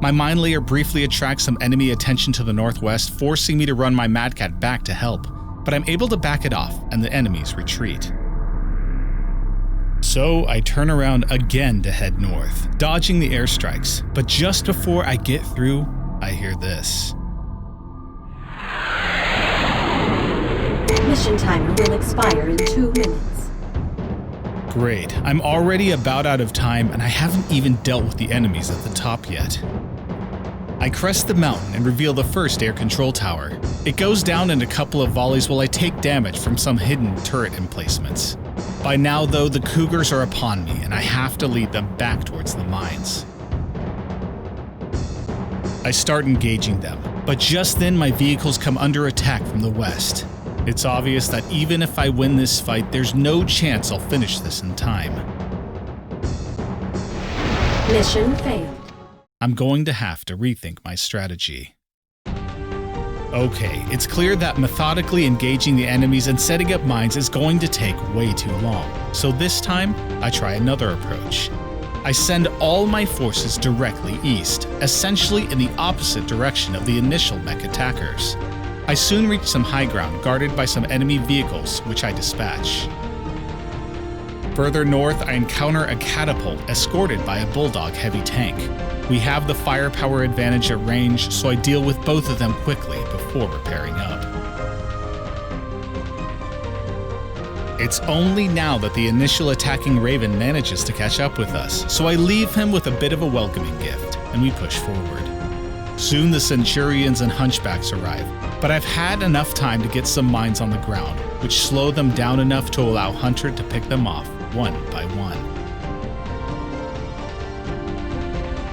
My mine layer briefly attracts some enemy attention to the northwest, forcing me to run my Mad Cat back to help, but I'm able to back it off and the enemies retreat. So I turn around again to head north, dodging the airstrikes, but just before I get through, I hear this. Mission timer will expire in 2 minutes. Great, I'm already about out of time and I haven't even dealt with the enemies at the top yet. I crest the mountain and reveal the first air control tower. It goes down in a couple of volleys while I take damage from some hidden turret emplacements. By now though, the Cougars are upon me and I have to lead them back towards the mines. I start engaging them, but just then my vehicles come under attack from the west. It's obvious that even if I win this fight, there's no chance I'll finish this in time. Mission failed. I'm going to have to rethink my strategy. Okay, it's clear that methodically engaging the enemies and setting up mines is going to take way too long. So this time, I try another approach. I send all my forces directly east, essentially in the opposite direction of the initial mech attackers. I soon reach some high ground guarded by some enemy vehicles, which I dispatch. Further north, I encounter a catapult escorted by a Bulldog heavy tank. We have the firepower advantage at range, so I deal with both of them quickly before repairing up. It's only now that the initial attacking Raven manages to catch up with us, so I leave him with a bit of a welcoming gift, and we push forward. Soon the Centurions and Hunchbacks arrive, but I've had enough time to get some mines on the ground, which slow them down enough to allow Hunter to pick them off one by one.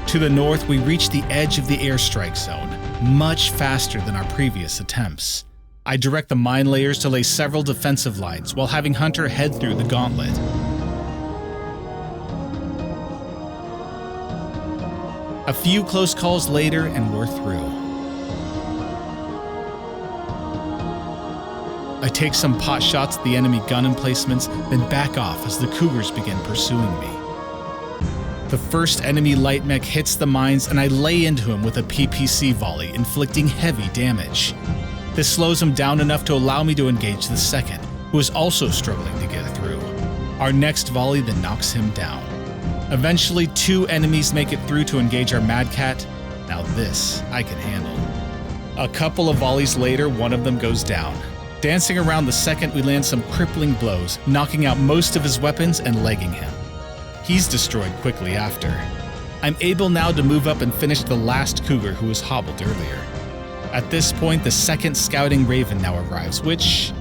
To the north, we reach the edge of the airstrike zone, much faster than our previous attempts. I direct the mine layers to lay several defensive lines while having Hunter head through the gauntlet. A few close calls later and we're through. I take some pot shots at the enemy gun emplacements, then back off as the Cougars begin pursuing me. The first enemy light mech hits the mines and I lay into him with a PPC volley, inflicting heavy damage. This slows him down enough to allow me to engage the second, who is also struggling to get through. Our next volley then knocks him down. Eventually, 2 enemies make it through to engage our Mad Cat. Now this, I can handle. A couple of volleys later, one of them goes down. Dancing around the second, we land some crippling blows, knocking out most of his weapons and legging him. He's destroyed quickly after. I'm able now to move up and finish the last Cougar who was hobbled earlier. At this point, the second scouting Raven now arrives, which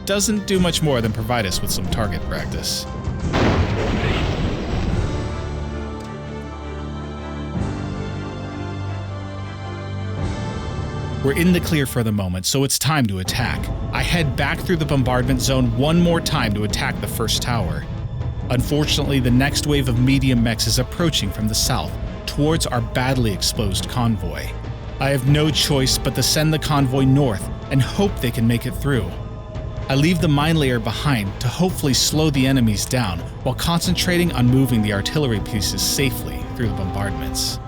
doesn't do much more than provide us with some target practice. We're in the clear for the moment, so it's time to attack. I head back through the bombardment zone one more time to attack the first tower. Unfortunately, the next wave of medium mechs is approaching from the south, towards our badly exposed convoy. I have no choice but to send the convoy north and hope they can make it through. I leave the mine layer behind to hopefully slow the enemies down while concentrating on moving the artillery pieces safely through the bombardments.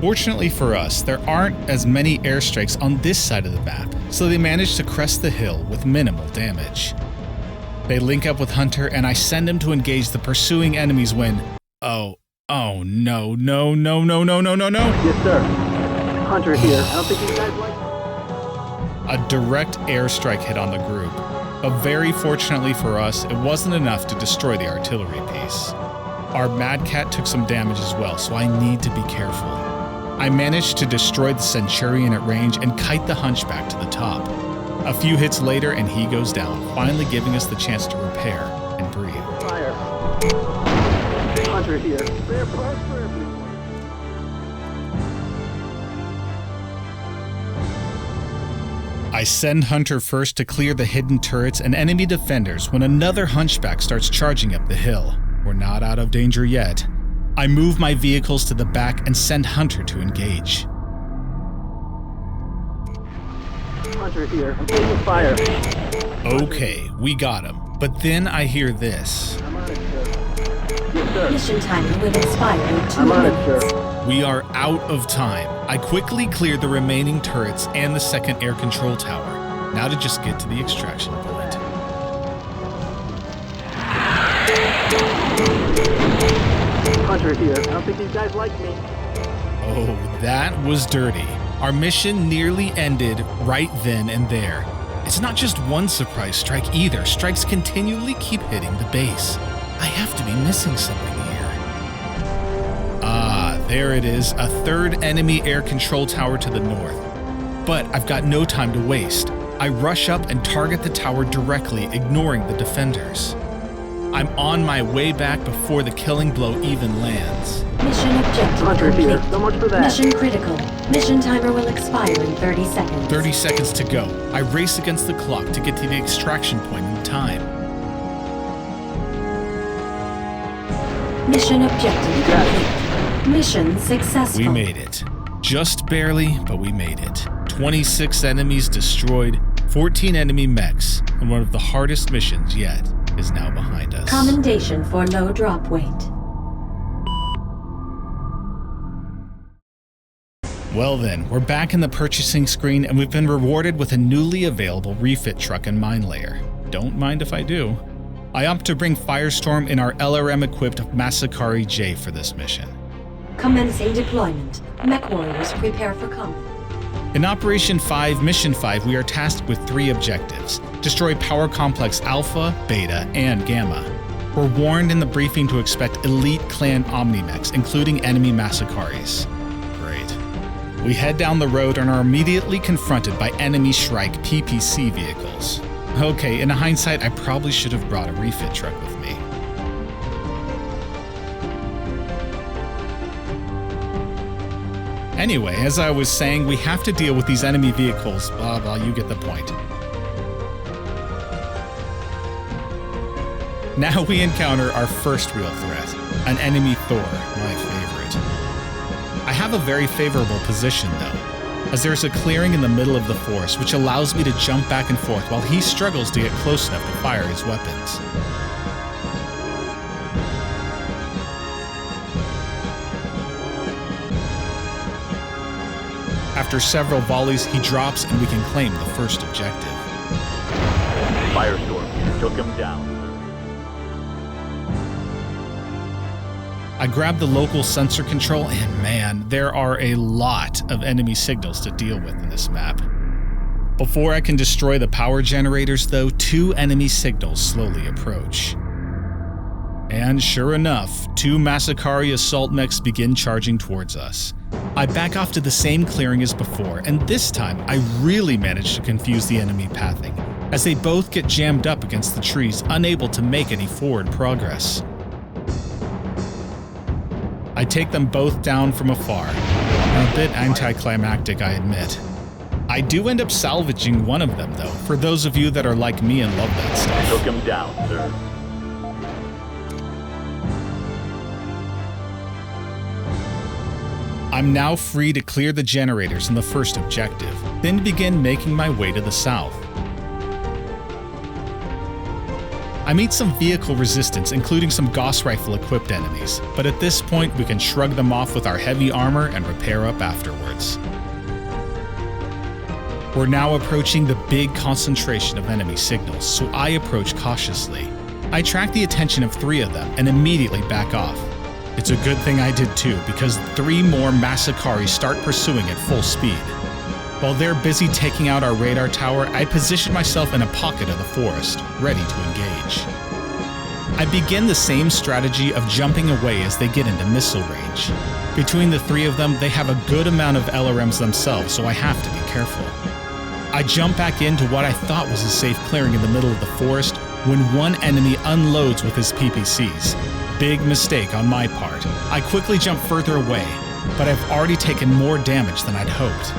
Fortunately for us, there aren't as many airstrikes on this side of the map, so they manage to crest the hill with minimal damage. They link up with Hunter and I send him to engage the pursuing enemies when... Oh no. Yes, sir. Hunter here. I don't think you guys like... A direct airstrike hit on the group, but very fortunately for us, it wasn't enough to destroy the artillery piece. Our Mad Cat took some damage as well, so I need to be careful. I managed to destroy the Centurion at range and kite the Hunchback to the top. A few hits later and he goes down, finally giving us the chance to repair and breathe. Fire. Hunter here. Spare parts for everyone. I send Hunter first to clear the hidden turrets and enemy defenders when another Hunchback starts charging up the hill. We're not out of danger yet. I move my vehicles to the back and send Hunter to engage. Hunter here. I'm taking fire. Okay, we got him. But then I hear this. I'm on it, sir. Yes, sir. Mission timing will expire in 2 I'm on it, minutes. sir. We are out of time. I quickly cleared the remaining turrets and the second air control tower. Now to just get to the extraction point. Hunter here. I don't think these guys like me. Oh, that was dirty. Our mission nearly ended right then and there. It's not just one surprise strike either. Strikes continually keep hitting the base. I have to be missing something here. Ah, there it is, a third enemy air control tower to the north. But I've got no time to waste. I rush up and target the tower directly, ignoring the defenders. I'm on my way back before the killing blow even lands. Mission objective Hunter complete. here. So much for that. Mission critical. Mission timer will expire in 30 seconds. 30 seconds to go. I race against the clock to get to the extraction point in time. Mission objective complete. Mission successful. We made it. Just barely, but we made it. 26 enemies destroyed, 14 enemy mechs, and one of the hardest missions yet is now behind us. Commendation for low drop weight. Well then, we're back in the purchasing screen and we've been rewarded with a newly available refit truck and mine layer. Don't mind if I do. I opt to bring Firestorm in our LRM-equipped Masakari J for this mission. Commencing deployment. Mech warriors prepare for combat. In Operation 5, Mission 5, we are tasked with 3 objectives. Destroy Power Complex Alpha, Beta, and Gamma. We're warned in the briefing to expect elite clan Omnimechs, including enemy Masakaris. Great. We head down the road and are immediately confronted by enemy Shrike PPC vehicles. Okay, in hindsight, I probably should have brought a refit truck with me. Anyway, as I was saying, we have to deal with these enemy vehicles. Blah, blah, you get the point. Now we encounter our first real threat, an enemy Thor, my favorite. I have a very favorable position though, as there's a clearing in the middle of the forest which allows me to jump back and forth while he struggles to get close enough to fire his weapons. After several volleys, he drops and we can claim the first objective. Firestorm took him down. I grab the local sensor control and man, there are a lot of enemy signals to deal with in this map. Before I can destroy the power generators though, 2 enemy signals slowly approach. And sure enough, 2 Masakari assault mechs begin charging towards us. I back off to the same clearing as before, and this time I really manage to confuse the enemy pathing, as they both get jammed up against the trees, unable to make any forward progress. I take them both down from afar. A bit anticlimactic, I admit. I do end up salvaging one of them though, for those of you that are like me and love that stuff. Took him down, sir. I'm now free to clear the generators in the first objective, then begin making my way to the south. I meet some vehicle resistance, including some Gauss rifle-equipped enemies, but at this point we can shrug them off with our heavy armor and repair up afterwards. We're now approaching the big concentration of enemy signals, so I approach cautiously. I attract the attention of 3 of them and immediately back off. It's a good thing I did too, because 3 more Masakari start pursuing at full speed. While they're busy taking out our radar tower, I position myself in a pocket of the forest, ready to engage. I begin the same strategy of jumping away as they get into missile range. Between the 3 of them, they have a good amount of LRMs themselves, so I have to be careful. I jump back into what I thought was a safe clearing in the middle of the forest when one enemy unloads with his PPCs. Big mistake on my part. I quickly jump further away, but I've already taken more damage than I'd hoped.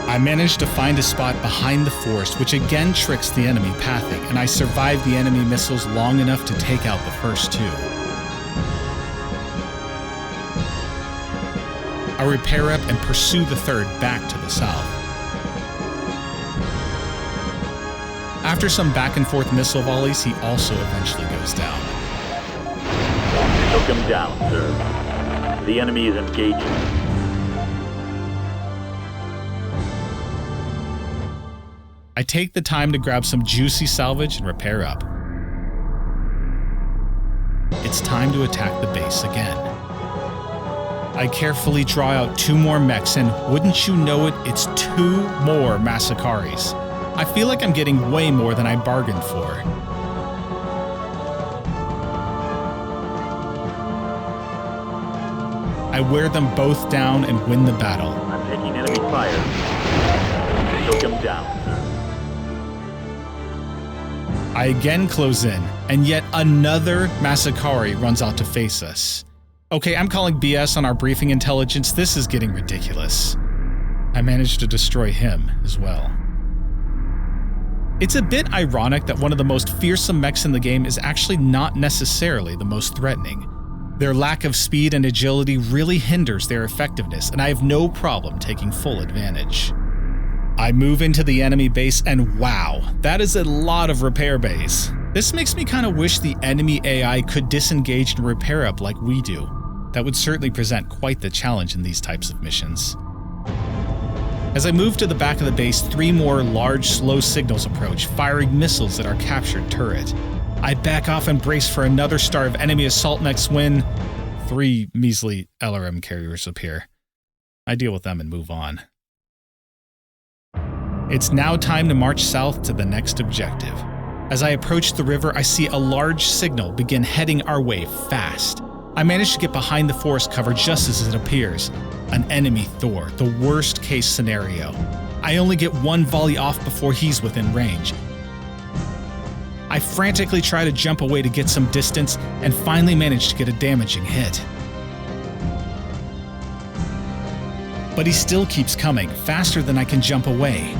I managed to find a spot behind the forest, which again tricks the enemy pathing, and I survive the enemy missiles long enough to take out the first 2. I repair up and pursue the 3rd back to the south. After some back and forth missile volleys, he also eventually goes down. Took him down, sir. The enemy is engaging. I take the time to grab some juicy salvage and repair up. It's time to attack the base again. I carefully draw out 2 more mechs and, wouldn't you know it, it's 2 more Masakaris. I feel like I'm getting way more than I bargained for. I wear them both down and win the battle. I'm taking enemy fire. Took him down, sir. I again close in, and yet another Masakari runs out to face us. Okay, I'm calling BS on our briefing intelligence. This is getting ridiculous. I managed to destroy him as well. It's a bit ironic that one of the most fearsome mechs in the game is actually not necessarily the most threatening. Their lack of speed and agility really hinders their effectiveness, and I have no problem taking full advantage. I move into the enemy base, and wow, that is a lot of repair bays. This makes me kind of wish the enemy AI could disengage and repair up like we do. That would certainly present quite the challenge in these types of missions. As I move to the back of the base, 3 more large, slow signals approach, firing missiles at our captured turret. I back off and brace for another star of enemy assault mechs when 3 measly LRM carriers appear. I deal with them and move on. It's now time to march south to the next objective. As I approach the river, I see a large signal begin heading our way fast. I manage to get behind the forest cover just as it appears. An enemy Thor, the worst case scenario. I only get 1 volley off before he's within range. I frantically try to jump away to get some distance and finally manage to get a damaging hit. But he still keeps coming, faster than I can jump away.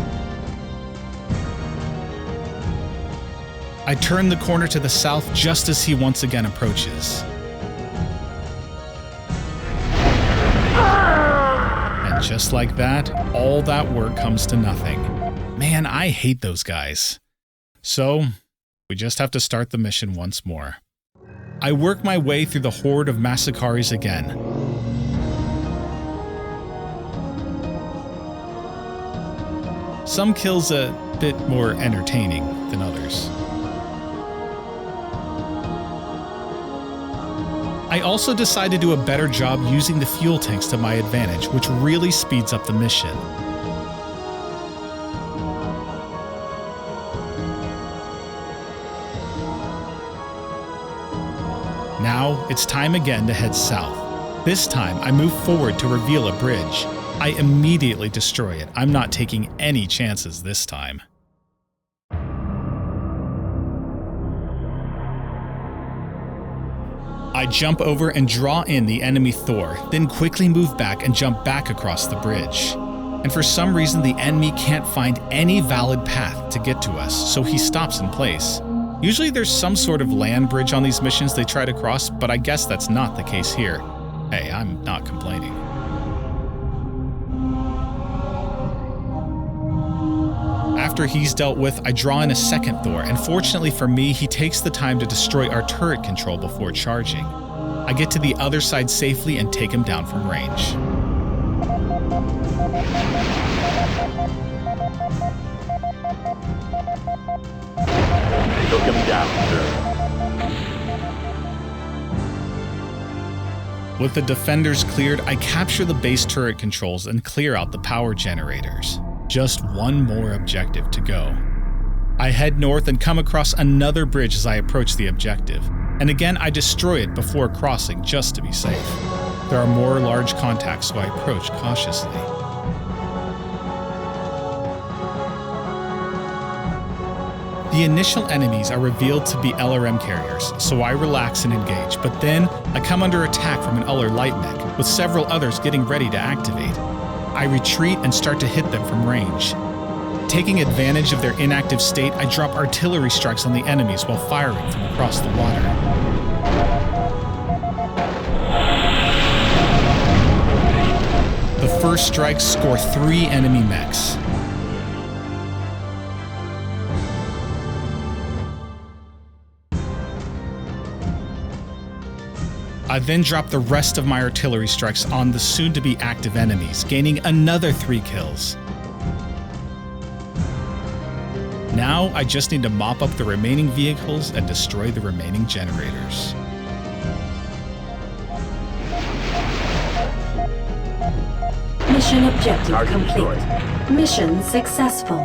I turn the corner to the south just as he once again approaches. And just like that, all that work comes to nothing. Man, I hate those guys. So, we just have to start the mission once more. I work my way through the horde of Masakaris again. Some kills a bit more entertaining than others. I also decide to do a better job using the fuel tanks to my advantage, which really speeds up the mission. Now, it's time again to head south. This time, I move forward to reveal a bridge. I immediately destroy it. I'm not taking any chances this time. I jump over and draw in the enemy Thor, then quickly move back and jump back across the bridge. And for some reason, the enemy can't find any valid path to get to us, so he stops in place. Usually there's some sort of land bridge on these missions they try to cross, but I guess that's not the case here. Hey, I'm not complaining. After he's dealt with, I draw in a second Thor, and fortunately for me, he takes the time to destroy our turret control before charging. I get to the other side safely and take him down from range. Took him down, sir. With the defenders cleared, I capture the base turret controls and clear out the power generators. Just one more objective to go. I head north and come across another bridge as I approach the objective. And again, I destroy it before crossing just to be safe. There are more large contacts, so I approach cautiously. The initial enemies are revealed to be LRM carriers, so I relax and engage, but then I come under attack from an Uller light mech, with several others getting ready to activate. I retreat and start to hit them from range. Taking advantage of their inactive state, I drop artillery strikes on the enemies while firing from across the water. The first strikes score 3 enemy mechs. I then drop the rest of my artillery strikes on the soon-to-be active enemies, gaining another 3 kills. Now, I just need to mop up the remaining vehicles and destroy the remaining generators. Mission objective Target complete. destroyed. Mission successful.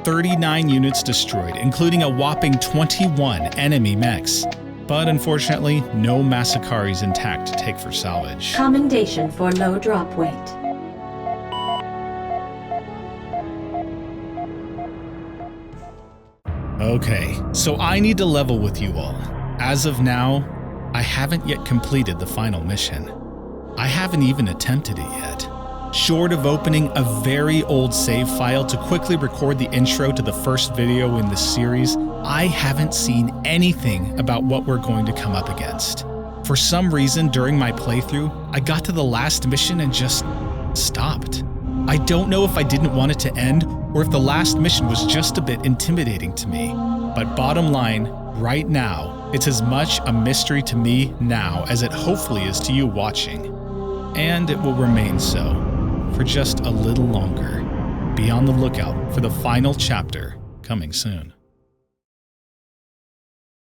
39 units destroyed, including a whopping 21 enemy mechs. But unfortunately, no Masakaris intact to take for salvage. Commendation for low drop weight. Okay, so I need to level with you all. As of now, I haven't yet completed the final mission. I haven't even attempted it yet. Short of opening a very old save file to quickly record the intro to the first video in this series, I haven't seen anything about what we're going to come up against. For some reason during my playthrough, I got to the last mission and just stopped. I don't know if I didn't want it to end or if the last mission was just a bit intimidating to me. But bottom line, right now, it's as much a mystery to me now as it hopefully is to you watching. And it will remain so for just a little longer. Be on the lookout for the final chapter coming soon.